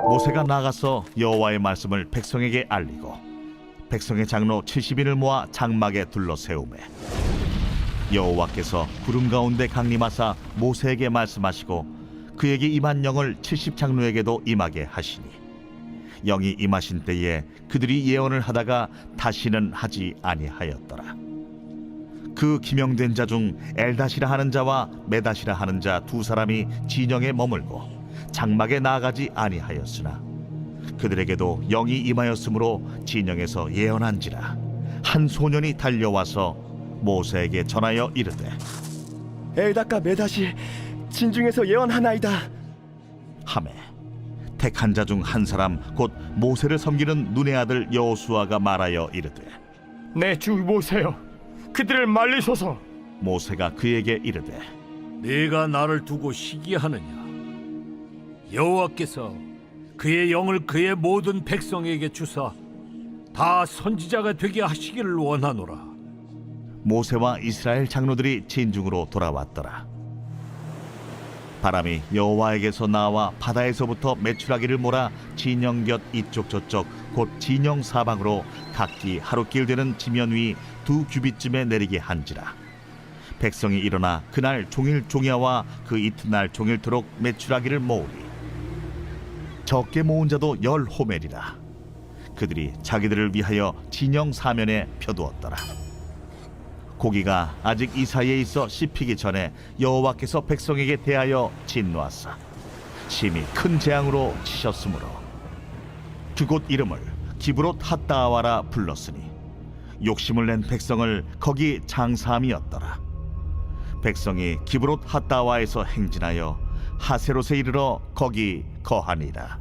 모세가 나가서 여호와의 말씀을 백성에게 알리고 백성의 장로 70인을 모아 장막에 둘러 세우매 여호와께서 구름 가운데 강림하사 모세에게 말씀하시고 그에게 임한 영을 70장로에게도 임하게 하시니 영이 임하신 때에 그들이 예언을 하다가 다시는 하지 아니하였더라. 그 기명된 자 중 엘다시라 하는 자와 메다시라 하는 자 두 사람이 진영에 머물고 장막에 나아가지 아니하였으나 그들에게도 영이 임하였으므로 진영에서 예언한지라. 한 소년이 달려와서 모세에게 전하여 이르되 엘다가 메다시 진중에서 예언하나이다 하매 택한 자 중 한 사람 곧 모세를 섬기는 눈의 아들 여호수아가 말하여 이르되 내 주 모세여, 그들을 말리소서. 모세가 그에게 이르되 네가 나를 두고 시기하느냐? 여호와께서 그의 영을 그의 모든 백성에게 주사 다 선지자가 되게 하시기를 원하노라. 모세와 이스라엘 장로들이 진중으로 돌아왔더라. 바람이 여호와에게서 나와 바다에서부터 메추라기를 몰아 진영 곁 이쪽 저쪽 곧 진영 사방으로 각기 하루길 되는 지면 위 2규빗쯤에 내리게 한지라. 백성이 일어나 그날 종일 종야와 그 이튿날 종일토록 메추라기를 모으리. 적게 모은 자도 10호멜이라. 그들이 자기들을 위하여 진영 사면에 펴두었더라. 고기가 아직 이 사이에 있어 씹히기 전에 여호와께서 백성에게 대하여 진노하사 심히 큰 재앙으로 치셨으므로 그곳 이름을 기브롯 핫다아와라 불렀으니 욕심을 낸 백성을 거기 장사함이었더라. 백성이 기브롯 핫다아와에서 행진하여 하세롯에 이르러 거기 거하니라.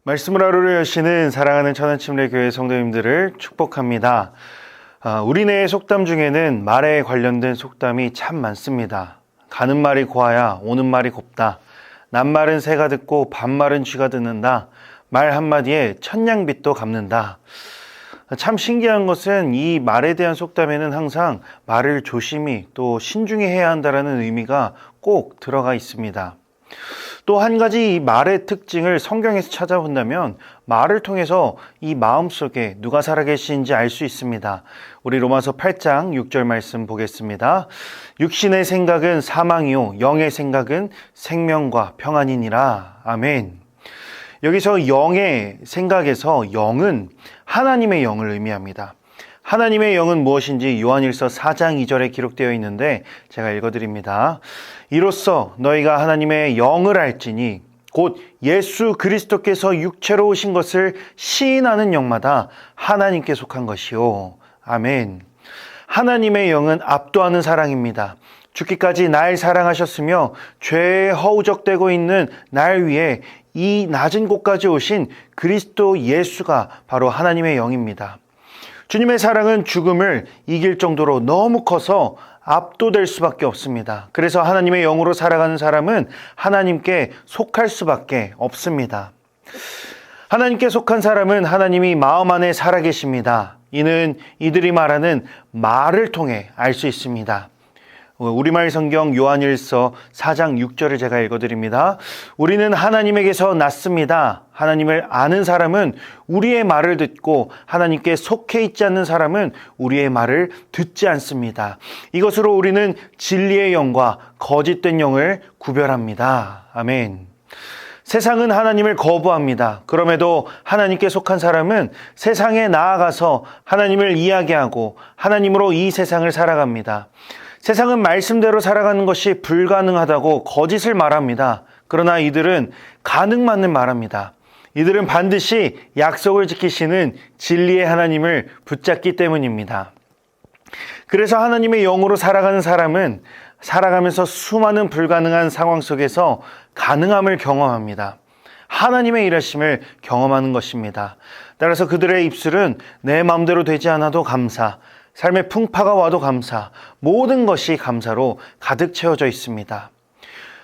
말씀을 하루를 여시는 사랑하는 천안침례교회 성도님들을 축복합니다. 우리 내의 속담 중에는 말에 관련된 속담이 참 많습니다. 가는 말이 고와야 오는 말이 곱다. 낱말은 새가 듣고 반말은 쥐가 듣는다. 말 한마디에 천냥빚도 갚는다. 참 신기한 것은 이 말에 대한 속담에는 항상 말을 조심히 또 신중히 해야 한다는 의미가 꼭 들어가 있습니다. 또 한 가지 이 말의 특징을 성경에서 찾아본다면 말을 통해서 이 마음속에 누가 살아계신지 알 수 있습니다. 우리 로마서 8장 6절 말씀 보겠습니다. 육신의 생각은 사망이요 영의 생각은 생명과 평안이니라. 아멘. 여기서 영의 생각에서 영은 하나님의 영을 의미합니다. 하나님의 영은 무엇인지 요한일서 4장 2절에 기록되어 있는데 제가 읽어드립니다. 이로써 너희가 하나님의 영을 알지니 곧 예수 그리스도께서 육체로 오신 것을 시인하는 영마다 하나님께 속한 것이요. 아멘. 하나님의 영은 압도하는 사랑입니다. 죽기까지 날 사랑하셨으며 죄에 허우적대고 있는 날 위해 이 낮은 곳까지 오신 그리스도 예수가 바로 하나님의 영입니다. 주님의 사랑은 죽음을 이길 정도로 너무 커서 압도될 수밖에 없습니다. 그래서 하나님의 영으로 살아가는 사람은 하나님께 속할 수밖에 없습니다. 하나님께 속한 사람은 하나님이 마음 안에 살아계십니다. 이는 이들이 말하는 말을 통해 알 수 있습니다. 우리말 성경 요한일서 4장 6절을 제가 읽어드립니다. 우리는 하나님에게서 났습니다. 하나님을 아는 사람은 우리의 말을 듣고 하나님께 속해 있지 않는 사람은 우리의 말을 듣지 않습니다. 이것으로 우리는 진리의 영과 거짓된 영을 구별합니다. 아멘. 세상은 하나님을 거부합니다. 그럼에도 하나님께 속한 사람은 세상에 나아가서 하나님을 이야기하고 하나님으로 이 세상을 살아갑니다. 세상은 말씀대로 살아가는 것이 불가능하다고 거짓을 말합니다. 그러나 이들은 가능만을 말합니다. 이들은 반드시 약속을 지키시는 진리의 하나님을 붙잡기 때문입니다. 그래서 하나님의 영으로 살아가는 사람은 살아가면서 수많은 불가능한 상황 속에서 가능함을 경험합니다. 하나님의 일하심을 경험하는 것입니다. 따라서 그들의 입술은 내 마음대로 되지 않아도 감사, 삶의 풍파가 와도 감사, 모든 것이 감사로 가득 채워져 있습니다.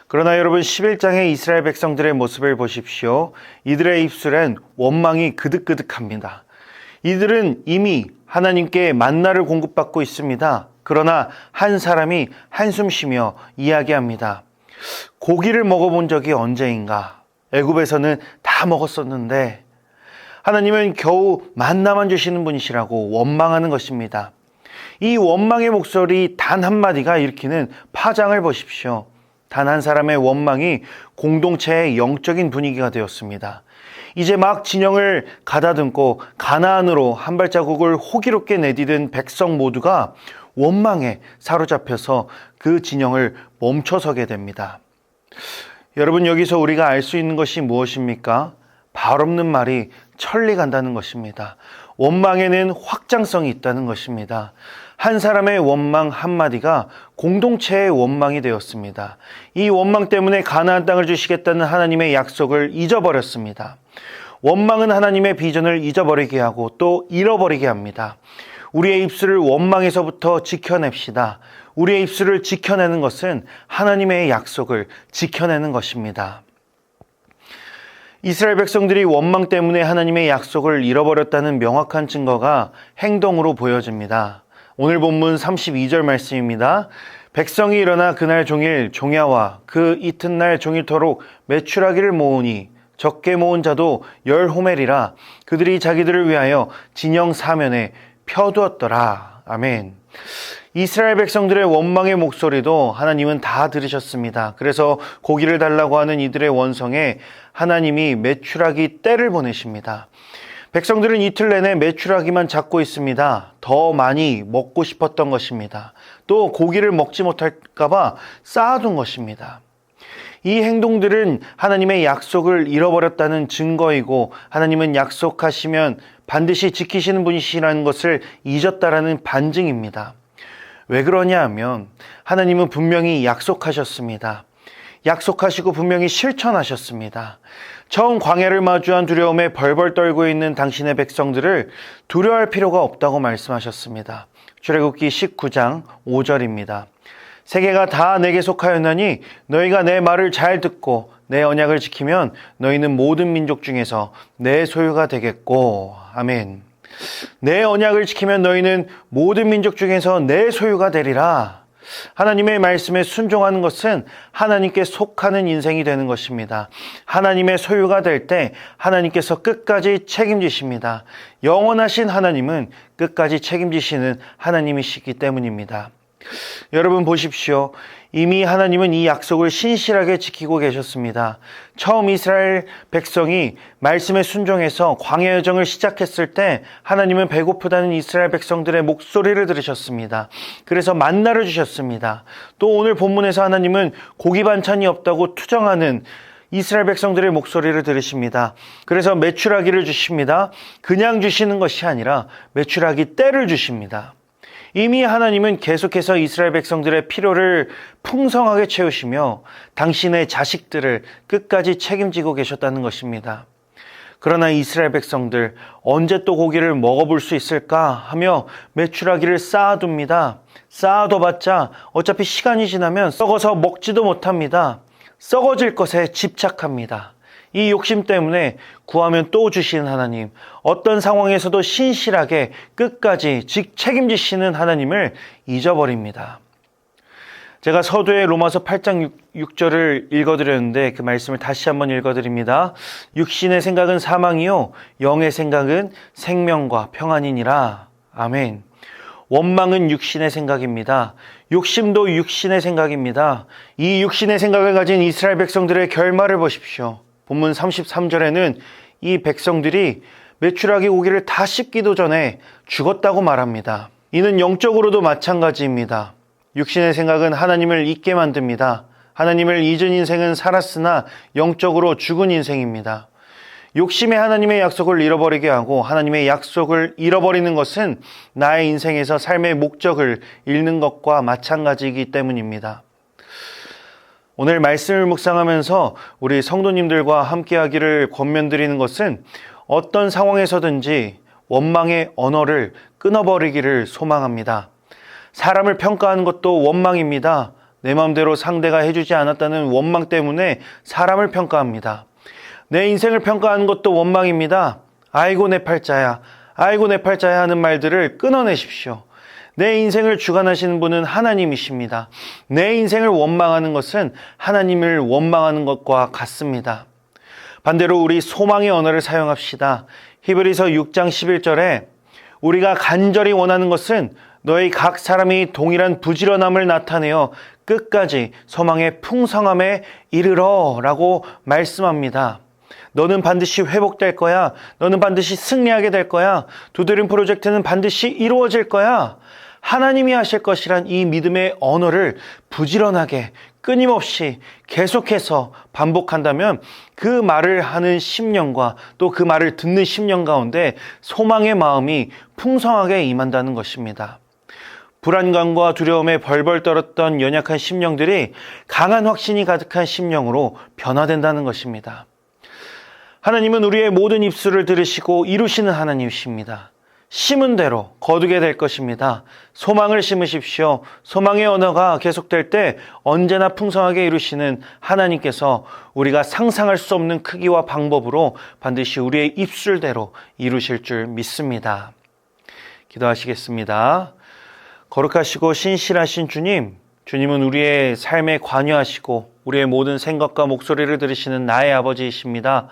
그러나 여러분 11장의 이스라엘 백성들의 모습을 보십시오. 이들의 입술엔 원망이 그득그득합니다. 이들은 이미 하나님께 만나를 공급받고 있습니다. 그러나 한 사람이 한숨 쉬며 이야기합니다. 고기를 먹어본 적이 언제인가? 애굽에서는 다 먹었었는데 하나님은 겨우 만나만 주시는 분이시라고 원망하는 것입니다. 이 원망의 목소리 단 한마디가 일으키는 파장을 보십시오. 단 한 사람의 원망이 공동체의 영적인 분위기가 되었습니다. 이제 막 진영을 가다듬고 가나안으로 한 발자국을 호기롭게 내디딘 백성 모두가 원망에 사로잡혀서 그 진영을 멈춰서게 됩니다. 여러분, 여기서 우리가 알 수 있는 것이 무엇입니까? 발 없는 말이 천리 간다는 것입니다. 원망에는 확장성이 있다는 것입니다. 한 사람의 원망 한마디가 공동체의 원망이 되었습니다. 이 원망 때문에 가나안 땅을 주시겠다는 하나님의 약속을 잊어버렸습니다. 원망은 하나님의 비전을 잊어버리게 하고 또 잃어버리게 합니다. 우리의 입술을 원망에서부터 지켜냅시다. 우리의 입술을 지켜내는 것은 하나님의 약속을 지켜내는 것입니다. 이스라엘 백성들이 원망 때문에 하나님의 약속을 잃어버렸다는 명확한 증거가 행동으로 보여집니다. 오늘 본문 32절 말씀입니다. 백성이 일어나 그날 종일 종야와 그 이튿날 종일토록 메추라기를 모으니 적게 모은 자도 10호멜이라 그들이 자기들을 위하여 진영 사면에 펴두었더라. 아멘. 이스라엘 백성들의 원망의 목소리도 하나님은 다 들으셨습니다. 그래서 고기를 달라고 하는 이들의 원성에 하나님이 메추라기 떼를 보내십니다. 백성들은 이틀 내내 메추라기만 잡고 있습니다. 더 많이 먹고 싶었던 것입니다. 또 고기를 먹지 못할까봐 쌓아둔 것입니다. 이 행동들은 하나님의 약속을 잃어버렸다는 증거이고 하나님은 약속하시면 반드시 지키시는 분이시라는 것을 잊었다라는 반증입니다. 왜 그러냐 하면 하나님은 분명히 약속하셨습니다. 약속하시고 분명히 실천하셨습니다. 처음 광야를 마주한 두려움에 벌벌 떨고 있는 당신의 백성들을 두려워할 필요가 없다고 말씀하셨습니다. 출애굽기 19장 5절입니다. 세계가 다 내게 속하였나니 너희가 내 말을 잘 듣고 내 언약을 지키면 너희는 모든 민족 중에서 내 소유가 되겠고. 아멘. 내 언약을 지키면 너희는 모든 민족 중에서 내 소유가 되리라. 하나님의 말씀에 순종하는 것은 하나님께 속하는 인생이 되는 것입니다. 하나님의 소유가 될 때 하나님께서 끝까지 책임지십니다. 영원하신 하나님은 끝까지 책임지시는 하나님이시기 때문입니다. 여러분 보십시오. 이미 하나님은 이 약속을 신실하게 지키고 계셨습니다. 처음 이스라엘 백성이 말씀에 순종해서 광야 여정을 시작했을 때 하나님은 배고프다는 이스라엘 백성들의 목소리를 들으셨습니다. 그래서 만나를 주셨습니다. 또 오늘 본문에서 하나님은 고기 반찬이 없다고 투정하는 이스라엘 백성들의 목소리를 들으십니다. 그래서 메추라기를 주십니다. 그냥 주시는 것이 아니라 메추라기 떼를 주십니다. 이미 하나님은 계속해서 이스라엘 백성들의 필요를 풍성하게 채우시며 당신의 자식들을 끝까지 책임지고 계셨다는 것입니다. 그러나 이스라엘 백성들 언제 또 고기를 먹어볼 수 있을까 하며 메추라기를 쌓아둡니다. 쌓아둬봤자 어차피 시간이 지나면 썩어서 먹지도 못합니다. 썩어질 것에 집착합니다. 이 욕심 때문에 구하면 또 주시는 하나님, 어떤 상황에서도 신실하게 끝까지 책임지시는 하나님을 잊어버립니다. 제가 서두에 로마서 8장 6절을 읽어드렸는데 그 말씀을 다시 한번 읽어드립니다. 육신의 생각은 사망이요 영의 생각은 생명과 평안이니라. 아멘. 원망은 육신의 생각입니다. 욕심도 육신의 생각입니다. 이 육신의 생각을 가진 이스라엘 백성들의 결말을 보십시오. 본문 33절에는 이 백성들이 메추라기 고기를 다 씹기도 전에 죽었다고 말합니다. 이는 영적으로도 마찬가지입니다. 육신의 생각은 하나님을 잊게 만듭니다. 하나님을 잊은 인생은 살았으나 영적으로 죽은 인생입니다. 욕심에 하나님의 약속을 잃어버리게 하고 하나님의 약속을 잃어버리는 것은 나의 인생에서 삶의 목적을 잃는 것과 마찬가지이기 때문입니다. 오늘 말씀을 묵상하면서 우리 성도님들과 함께하기를 권면드리는 것은 어떤 상황에서든지 원망의 언어를 끊어버리기를 소망합니다. 사람을 평가하는 것도 원망입니다. 내 마음대로 상대가 해주지 않았다는 원망 때문에 사람을 평가합니다. 내 인생을 평가하는 것도 원망입니다. 아이고 내 팔자야, 아이고 내 팔자야 하는 말들을 끊어내십시오. 내 인생을 주관하시는 분은 하나님이십니다. 내 인생을 원망하는 것은 하나님을 원망하는 것과 같습니다. 반대로 우리 소망의 언어를 사용합시다. 히브리서 6장 11절에 우리가 간절히 원하는 것은 너희 각 사람이 동일한 부지런함을 나타내어 끝까지 소망의 풍성함에 이르러 라고 말씀합니다. 너는 반드시 회복될 거야. 너는 반드시 승리하게 될 거야. 두드림 프로젝트는 반드시 이루어질 거야. 하나님이 하실 것이란 이 믿음의 언어를 부지런하게 끊임없이 계속해서 반복한다면 그 말을 하는 심령과 또 그 말을 듣는 심령 가운데 소망의 마음이 풍성하게 임한다는 것입니다. 불안감과 두려움에 벌벌 떨었던 연약한 심령들이 강한 확신이 가득한 심령으로 변화된다는 것입니다. 하나님은 우리의 모든 입술을 들으시고 이루시는 하나님이십니다. 심은 대로 거두게 될 것입니다. 소망을 심으십시오. 소망의 언어가 계속될 때 언제나 풍성하게 이루시는 하나님께서 우리가 상상할 수 없는 크기와 방법으로 반드시 우리의 입술대로 이루실 줄 믿습니다. 기도하시겠습니다. 거룩하시고 신실하신 주님, 주님은 우리의 삶에 관여하시고 우리의 모든 생각과 목소리를 들으시는 나의 아버지이십니다.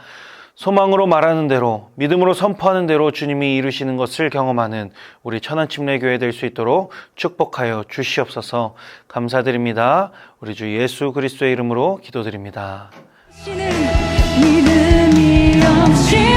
소망으로 말하는 대로, 믿음으로 선포하는 대로 주님이 이루시는 것을 경험하는 우리 천안침례교회 될 수 있도록 축복하여 주시옵소서. 감사드립니다. 우리 주 예수 그리스도의 이름으로 기도드립니다. 믿음이 없이